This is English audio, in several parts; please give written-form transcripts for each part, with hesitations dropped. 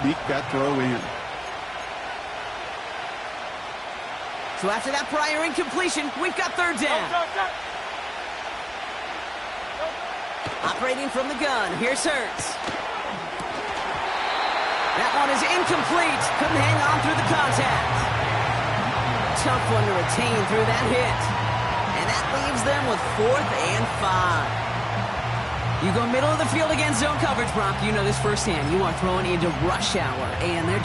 Sneak that throw in. So after that prior incompletion, we've got third down. Operating from the gun, here's Hurts. That one is incomplete. Couldn't hang on through the contact. Tough one to retain through that hit. And that leaves them with 4th and 5. You go middle of the field against zone coverage, Brock. You know this firsthand. You are throwing into rush hour. And there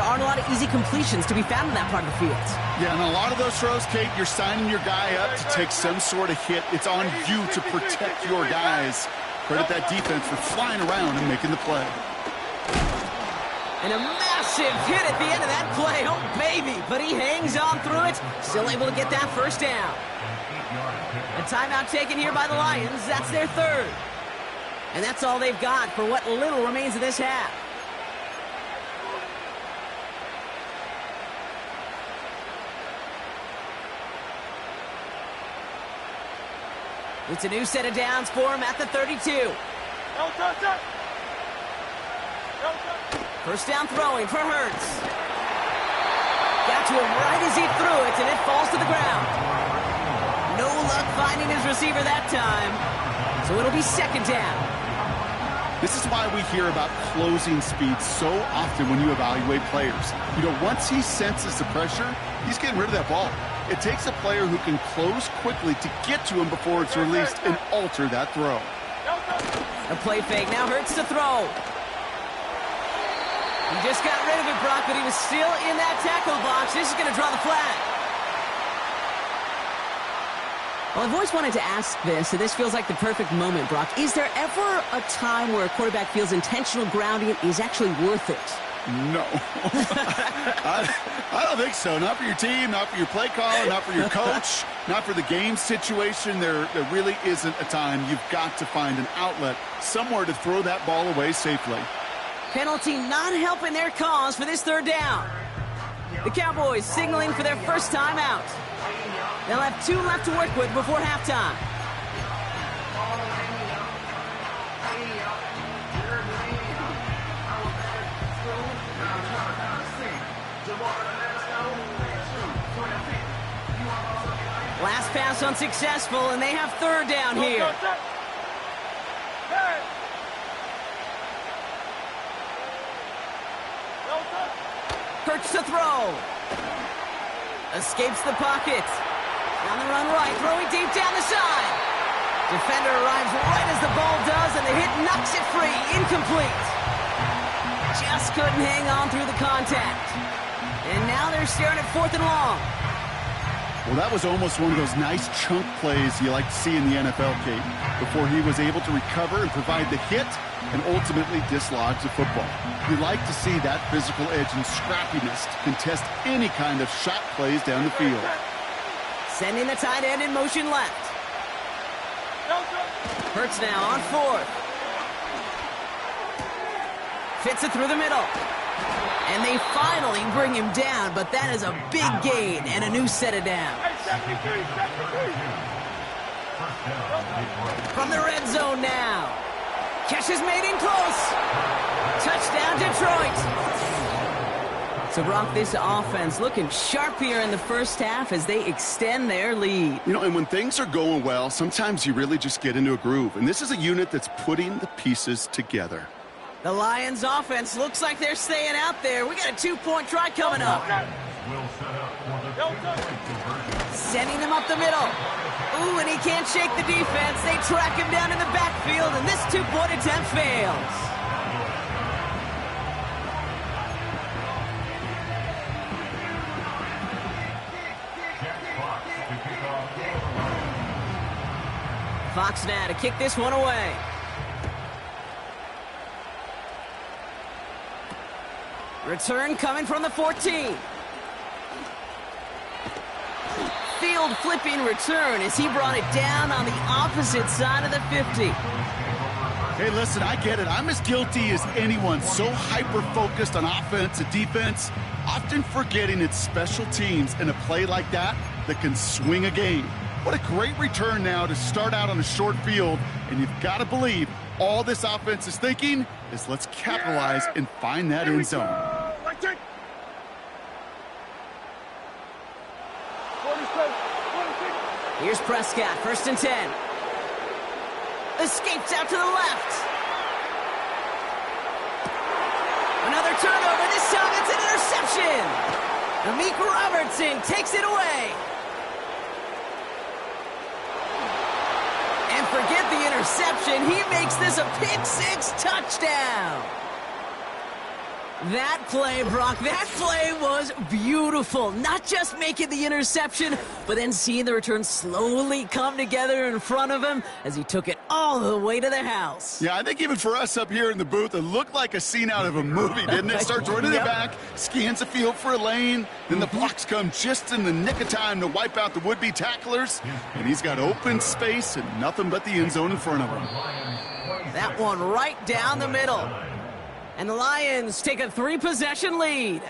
aren't a lot of easy completions to be found in that part of the field. Yeah, and a lot of those throws, Kate, you're signing your guy up to take some sort of hit. It's on you to protect your guys. Credit that defense for flying around and making the play. And a massive hit at the end of that play. Oh, baby. But he hangs on through it. Still able to get that first down. A timeout taken here by the Lions. That's their 3rd. And that's all they've got for what little remains of this half. It's a new set of downs for him at the 32. First down throwing for Hurts. Got to him right as he threw it, and it falls to the ground. No luck finding his receiver that time. So it'll be 2nd down. This is why we hear about closing speed so often when you evaluate players. You know, once he senses the pressure, he's getting rid of that ball. It takes a player who can close quickly to get to him before it's released and alter that throw. A play fake. Now Hurts to throw. He just got rid of it, Brock, but he was still in that tackle box. This is going to draw the flag. Well, I've always wanted to ask this, and this feels like the perfect moment, Brock. Is there ever a time where a quarterback feels intentional grounding is actually worth it? No. I don't think so. Not for your team, not for your play caller, not for your coach, not for the game situation. There really isn't a time. You've got to find an outlet, somewhere to throw that ball away safely. Penalty not helping their cause for this 3rd down. The Cowboys signaling for their first time out. They'll have 2 left to work with before halftime. Last pass unsuccessful, and they have 3rd down here. Hurts to throw. Escapes the pocket. On the run right, throwing deep down the side. Defender arrives right as the ball does, and the hit knocks it free. Incomplete. Just couldn't hang on through the contact. And now they're staring at 4th and long. Well, that was almost one of those nice chunk plays you like to see in the NFL, Kate, before he was able to recover and provide the hit and ultimately dislodge the football. You like to see that physical edge and scrappiness to contest any kind of shot plays down the field. Sending the tight end in motion left. Hurts now on 4th. Fits it through the middle. And they finally bring him down, but that is a big gain and a new set of downs. From the red zone now. Catch is made in close. Touchdown, Detroit. So, Brock, this offense looking sharp here in the first half as they extend their lead. You know, and when things are going well, sometimes you really just get into a groove. And this is a unit that's putting the pieces together. The Lions offense looks like they're staying out there. We got a 2-point try coming up. Sending him up the middle. Ooh, and he can't shake the defense. They track him down in the backfield, and this 2-point attempt fails. Fox now to kick this one away. Return coming from the 14. Field flipping return as he brought it down on the opposite side of the 50. Hey, listen, I get it. I'm as guilty as anyone. So hyper-focused on offense and defense, often forgetting it's special teams in a play like that can swing a game. What a great return now to start out on a short field, and you've got to believe all this offense is thinking is let's capitalize and find that end zone. Here's Prescott, 1st and 10. Escapes out to the left. Another turnover. This time it's an interception. Amik Robertson takes it away. And forget the interception. He makes this a pick-6 touchdown. That play, Brock, that play was beautiful. Not just making the interception, but then seeing the return slowly come together in front of him as he took it all the way to the house. Yeah, I think even for us up here in the booth, it looked like a scene out of a movie, didn't it? Starts running it back, scans the field for a lane, then the blocks come just in the nick of time to wipe out the would-be tacklers, and he's got open space and nothing but the end zone in front of him. That one right down the middle. And the Lions take a 3-possession lead.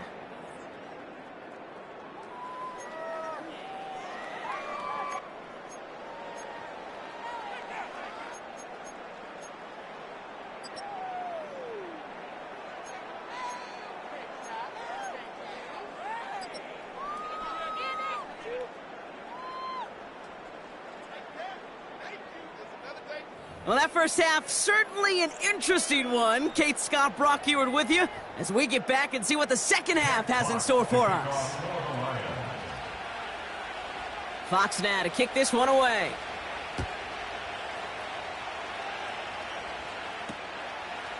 Well, that first half, certainly an interesting one. Kate Scott, Brock Eward with you as we get back and see what the second half has in store for us. Fox now to kick this one away.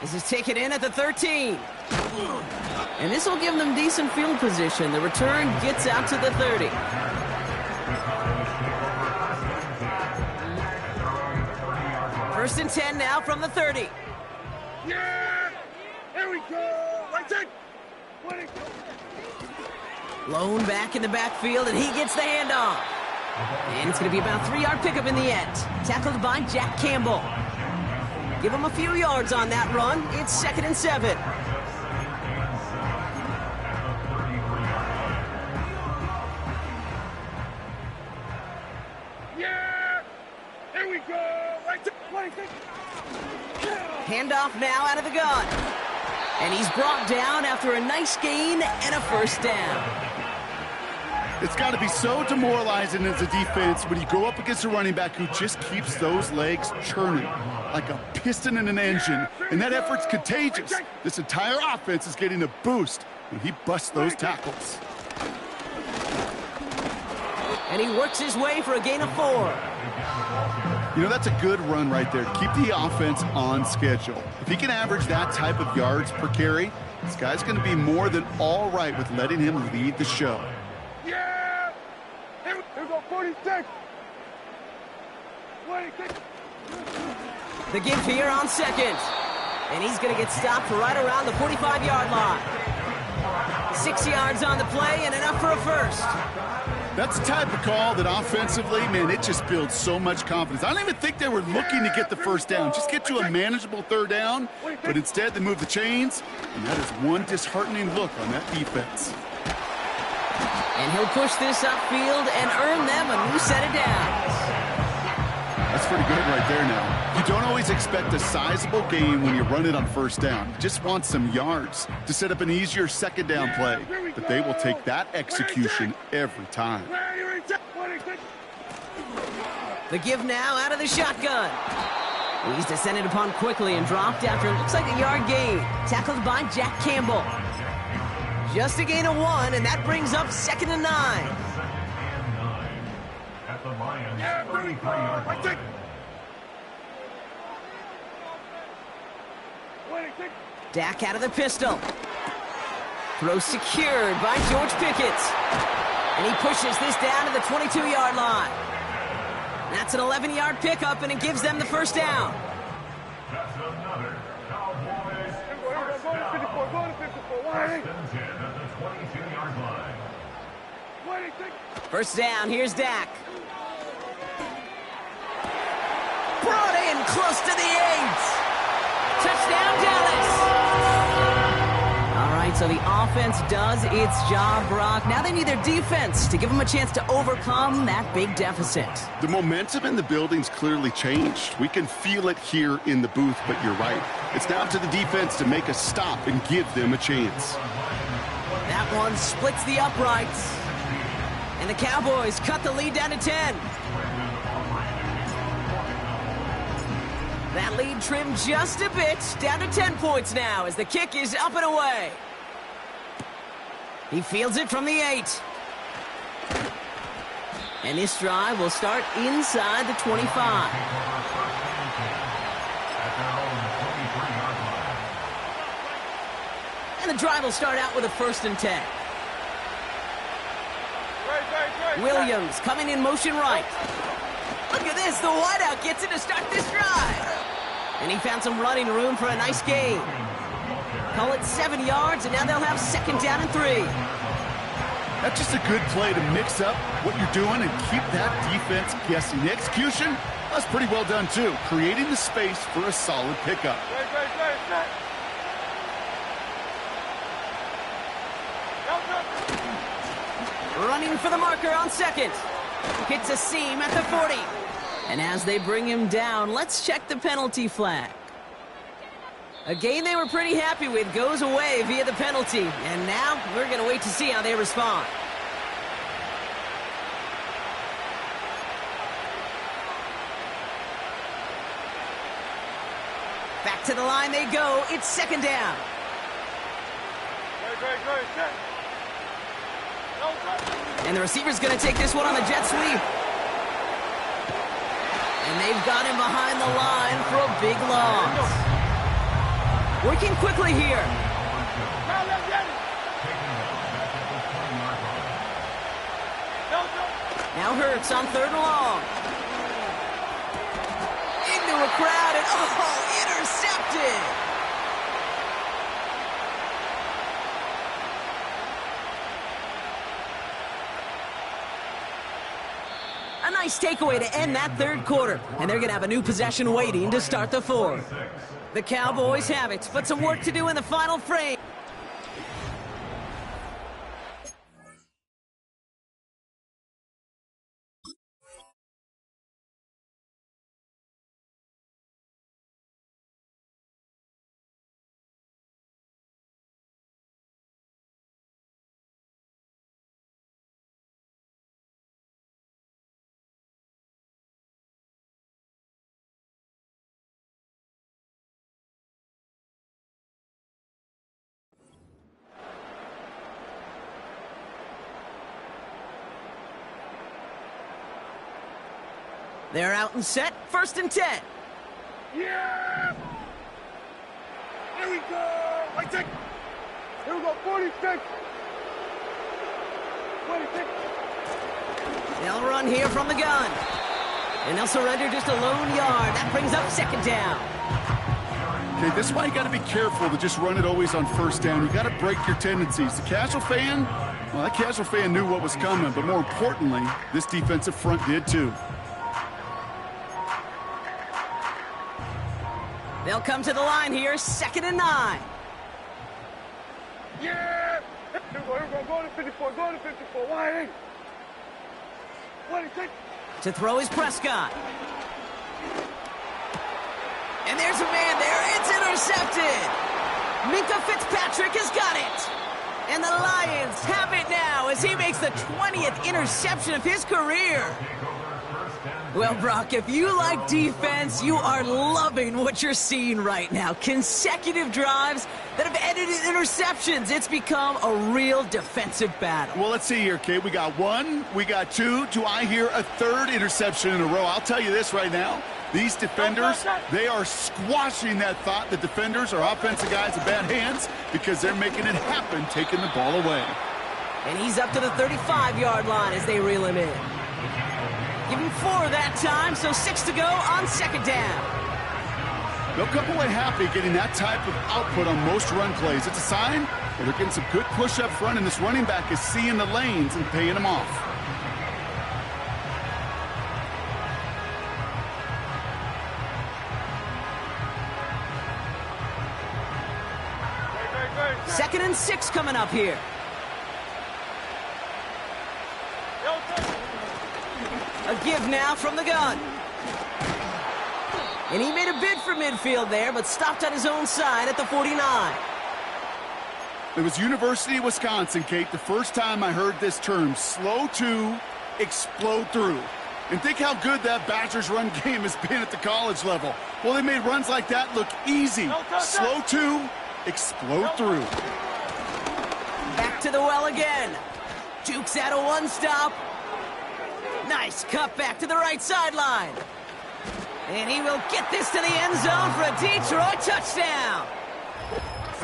This is taken in at the 13. And this will give them decent field position. The return gets out to the 30. First and 10 now from the 30. Yeah! Here we go! Right it! Lone back in the backfield, and he gets the handoff. And it's going to be about a 3-yard pickup in the end. Tackled by Jack Campbell. Give him a few yards on that run. It's 2nd and 7. Yeah! Here we go! Right it! Handoff now out of the gun. And he's brought down after a nice gain and a first down. It's got to be so demoralizing as a defense when you go up against a running back who just keeps those legs churning like a piston in an engine, and that effort's contagious. This entire offense is getting a boost when he busts those tackles. And he works his way for a gain of 4. You know, that's a good run right there to keep the offense on schedule. If he can average that type of yards per carry, this guy's going to be more than all right with letting him lead the show. Yeah! Here we go, 46! 26! The give here on 2nd. And he's going to get stopped right around the 45-yard line. 6 yards on the play and enough for a first. That's the type of call that offensively, man, it just builds so much confidence. I don't even think they were looking to get the first down. Just get to a manageable 3rd down, but instead they move the chains, and that is one disheartening look on that defense. And he'll push this upfield and earn them a new set of downs. That's pretty good right there now. You don't always expect a sizable gain when you run it on 1st down. You just want some yards to set up an easier 2nd down play. But they will take that execution every time. The give now out of the shotgun. He's descended upon quickly and dropped after it looks like a yard gain. Tackled by Jack Campbell. Just a gain of 1, and that brings up 2nd and 9. At the Lions, 33-yard line. Dak out of the pistol. Throw secured by George Pickett. And he pushes this down to the 22-yard line. That's an 11-yard pickup, and it gives them the first down. That's another Cowboys First down, here's Dak. Brought in close to the 8. Touchdown, Dallas. All right, so the offense does its job, Brock. Now they need their defense to give them a chance to overcome that big deficit. The momentum in the building's clearly changed. We can feel it here in the booth, but you're right. It's now to the defense to make a stop and give them a chance. That one splits the uprights. And the Cowboys cut the lead down to 10. That lead trimmed just a bit, down to 10 points now as the kick is up and away. He fields it from the 8. And this drive will start inside the 25. And the drive will start out with a 1st and 10. Williams coming in motion right. Look at this, the wideout gets it to start this drive. And he found some running room for a nice gain. Call it 7 yards, and now they'll have 2nd down and 3. That's just a good play to mix up what you're doing and keep that defense guessing. The execution, that's pretty well done too, creating the space for a solid pickup. Running for the marker on 2nd. Hits a seam at the 40. And as they bring him down, let's check the penalty flag. A game they were pretty happy with goes away via the penalty. And now we're going to wait to see how they respond. Back to the line they go. It's 2nd down. And the receiver's going to take this one on the jet sweep. And they've got him behind the line for a big loss. Working quickly here. Now Hurts on 3rd and long. Into a crowd and, intercepted. A nice takeaway to end that 3rd quarter. And they're going to have a new possession waiting to start the 4th. The Cowboys have it, but some work to do in the final frame. They're out and set. 1st and 10. Yeah! Here we go! Wait, take. Here we go, 46. 26. They'll run here from the gun. And they'll surrender just a lone yard. That brings up 2nd down. Okay, this is why you got to be careful to just run it always on 1st down. You got to break your tendencies. The casual fan, well, that casual fan knew what was coming, but more importantly, this defensive front did too. They'll come to the line here, 2nd and 9. Yeah! Here we go, go to 54, go to 54, wide. 26. To throw is Prescott. And there's a man there. It's intercepted. Minka Fitzpatrick has got it. And the Lions have it now as he makes the 20th interception of his career. Well, Brock, if you like defense, you are loving what you're seeing right now. Consecutive drives that have ended in interceptions. It's become a real defensive battle. Well, let's see here, Kate. We got 1, we got 2. Do I hear a 3rd interception in a row? I'll tell you this right now. These defenders, they are squashing that thought. The defenders are offensive guys in bad hands because they're making it happen, taking the ball away. And he's up to the 35-yard line as they reel him in. Give him 4 that time, so 6 to go on 2nd down. They'll come away happy getting that type of output on most run plays. It's a sign that they're getting some good push up front, and this running back is seeing the lanes and paying them off. Second and 6 coming up here. A give now from the gun. And he made a bid for midfield there, but stopped on his own side at the 49. It was University of Wisconsin, Kate, the first time I heard this term, slow to explode through. And think how good that Badgers run game has been at the college level. Well, they made runs like that look easy. Slow to explode through. Back to the well again. Jukes out a one-stop. Nice cut back to the right sideline. And he will get this to the end zone for a Detroit touchdown.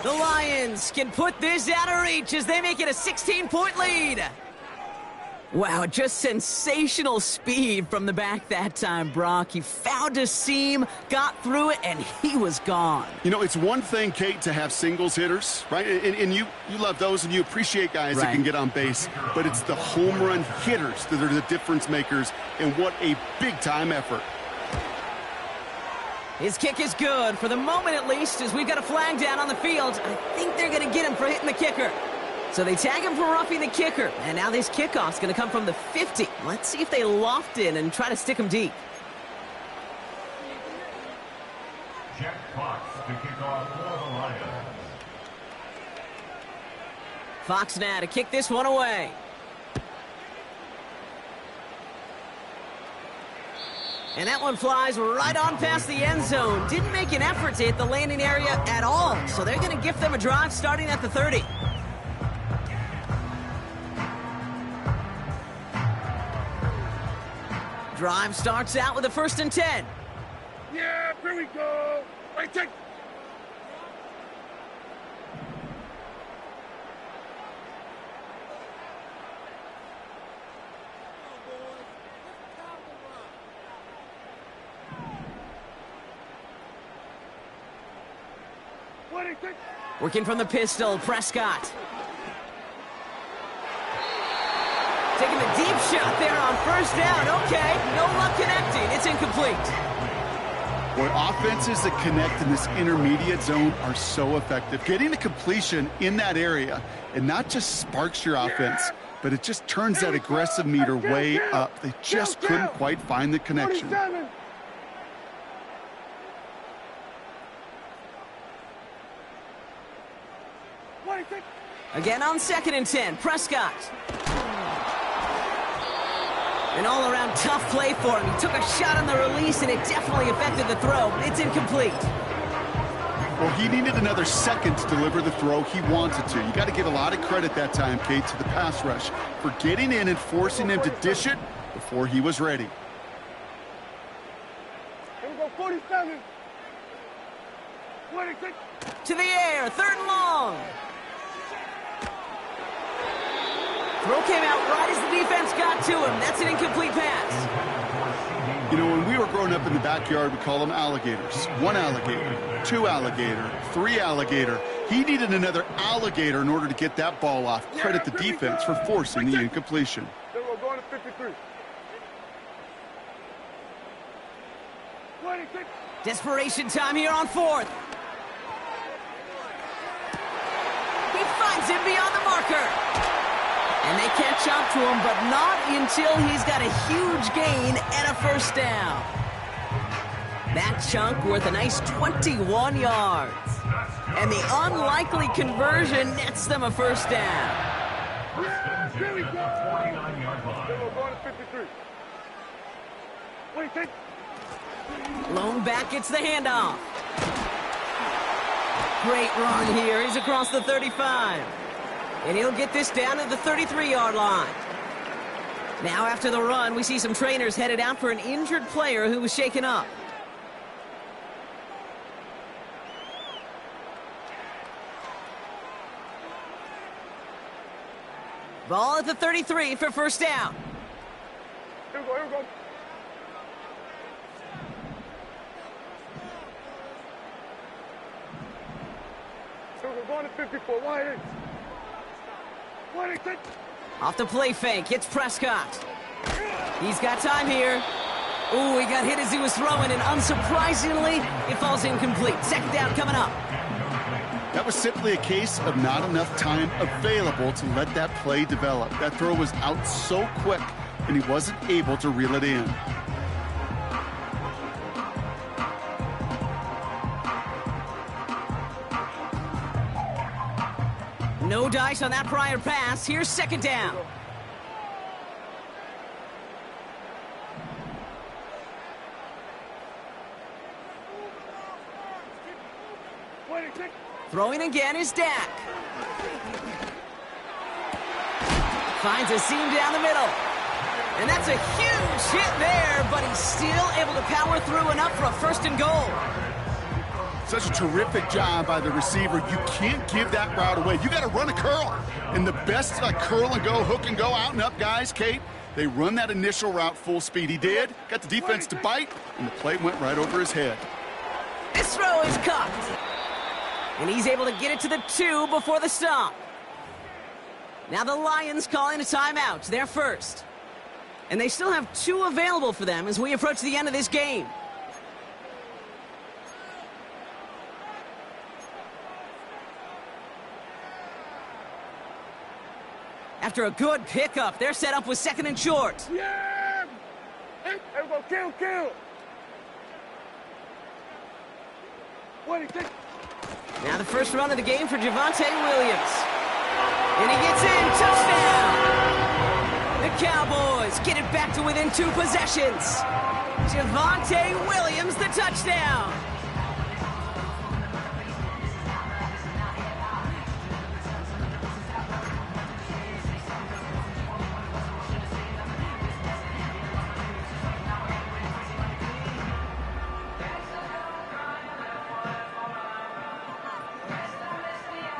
The Lions can put this out of reach as they make it a 16-point lead. Wow, just sensational speed from the back that time, Brock. He found a seam, got through it, and he was gone. You know, it's one thing, Kate, to have singles hitters, right? And you love those, and you appreciate guys that can get on base. But it's the home run hitters that are the difference makers, and what a big-time effort. His kick is good, for the moment at least, as we've got a flag down on the field. I think they're going to get him for hitting the kicker. So they tag him for roughing the kicker, and now this kickoff's going to come from the 50. Let's see if they loft in and try to stick him deep. Jack Fox to kick off for the Lions. Fox now to kick this one away. And that one flies right on past the end zone. Didn't make an effort to hit the landing area at all. So they're going to gift them a drive starting at the 30. Drive starts out with a 1st and 10. Yeah, here we go. Right, take. Working from the pistol, Prescott. Taking the deep shot there on 1st down. Okay, no luck connecting. It's incomplete. Boy, offenses that connect in this intermediate zone are so effective. Getting a completion in that area, it not just sparks your offense, but it just turns that aggressive meter way up. They just couldn't quite find the connection. Again on 2nd and 10, Prescott. An all-around tough play for him. He took a shot on the release, and it definitely affected the throw, but it's incomplete. Well, he needed another second to deliver the throw he wanted to. You got to give a lot of credit that time, Kate, to the pass rush for getting in and forcing him to dish it before he was ready. Here we go, 47. 26. To the air, 3rd and long. Throw came out right as the defense got to him. That's an incomplete pass. You know, when we were growing up in the backyard, we call them alligators. 1 alligator, 2 alligator, 3 alligator. He needed another alligator in order to get that ball off. Credit the defense for forcing the incompletion. Then we're going to 53. 26. Desperation time here on 4th. He finds him beyond the marker. And they catch up to him, but not until he's got a huge gain and a 1st down. That chunk worth a nice 21 yards. And the unlikely conversion nets them a 1st down. Yeah, here we go. 49-yard line. Then we're going to 53. What do you think? Lone back gets the handoff. Great run here. He's across the 35. And he'll get this down to the 33-yard line. Now after the run, we see some trainers headed out for an injured player who was shaken up. Ball at the 33 for 1st down. Here we go, here we go. So we're going to 54. Wide in. Off the play fake, it's Prescott. He's got time here. Ooh, he got hit as he was throwing, and unsurprisingly, it falls incomplete. 2nd down coming up. That was simply a case of not enough time available to let that play develop. That throw was out so quick, and he wasn't able to reel it in. No dice on that prior pass. Here's second down. Throwing again is Dak. Finds a seam down the middle. And that's a huge hit there, but he's still able to power through enough for a first and goal. Such a terrific job by the receiver. You can't give that route away. You got to run a curl. And the best curl and go, hook and go, out and up guys, Kate, they run that initial route full speed. He did. Got the defense to bite, and the play went right over his head. This throw is caught. And he's able to get it to the 2 before the stop. Now the Lions calling a timeout. They're first. And they still have 2 available for them as we approach the end of this game. After a good pickup, they're set up with second and short. Yeah! Hey, we go, kill! What do you think? Now the first run of the game for Javonte Williams. And he gets in, touchdown! The Cowboys get it back to within 2 possessions. Javonte Williams, the touchdown!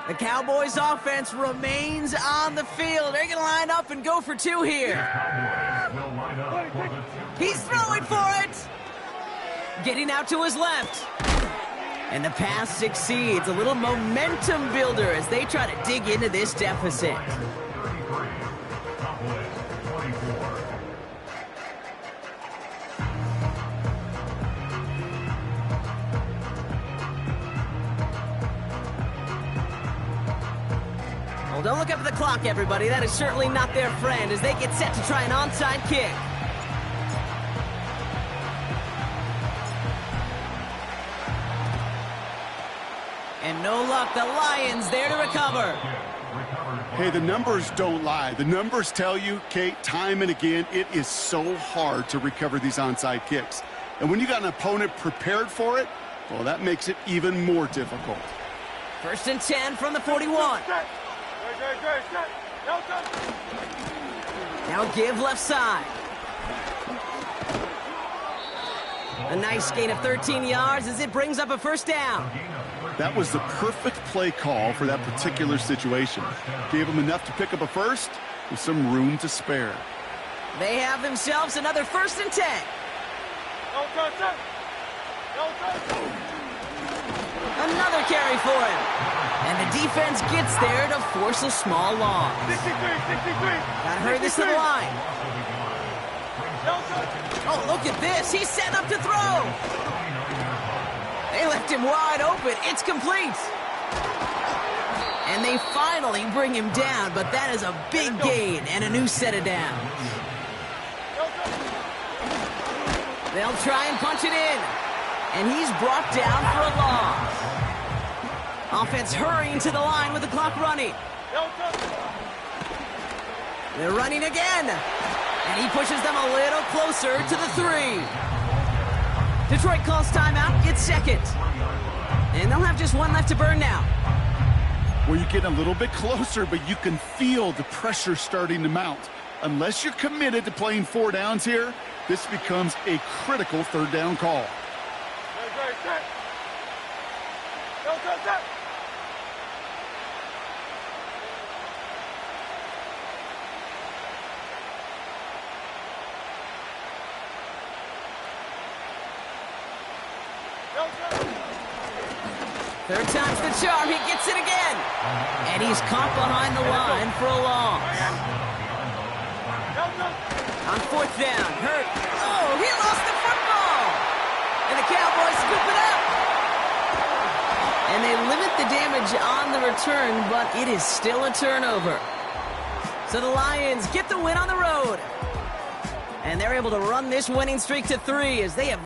The Cowboys offense remains on the field. They're going to line up and go for 2 here. He's throwing for it. Getting out to his left. And the pass succeeds. A little momentum builder as they try to dig into this deficit. Well, don't look up at the clock, everybody. That is certainly not their friend as they get set to try an onside kick. And no luck. The Lions there to recover. Hey, the numbers don't lie. The numbers tell you, Kate, time and again, it is so hard to recover these onside kicks. And when you got an opponent prepared for it, well, that makes it even more difficult. First and 10 from the 41. Now give left side. A nice gain of 13 yards as it brings up a first down. That was the perfect play call for that particular situation. Gave them enough to pick up a first with some room to spare. They have themselves another first and 10. Another carry for him. And the defense gets there to force a small loss. 63. Got to hurry this to the line. Oh, look at this. He's set up to throw. They left him wide open. It's complete. And they finally bring him down, but that is a big gain and a new set of downs. They'll try and punch it in. And he's brought down for a loss. Offense hurrying to the line with the clock running. They're running again. And he pushes them a little closer to the 3. Detroit calls timeout. It's second. And they'll have just 1 left to burn now. Well, you get a little bit closer, but you can feel the pressure starting to mount. Unless you're committed to playing 4 downs here, this becomes a critical 3rd down call. Third time's the charm. He gets it again. And he's caught behind the line for a loss. On 4th down, Hurt. Oh, he lost the football. And the Cowboys scoop it up. And they limit the damage on the return, but it is still a turnover. So the Lions get the win on the road. And they're able to run this winning streak to 3 as they have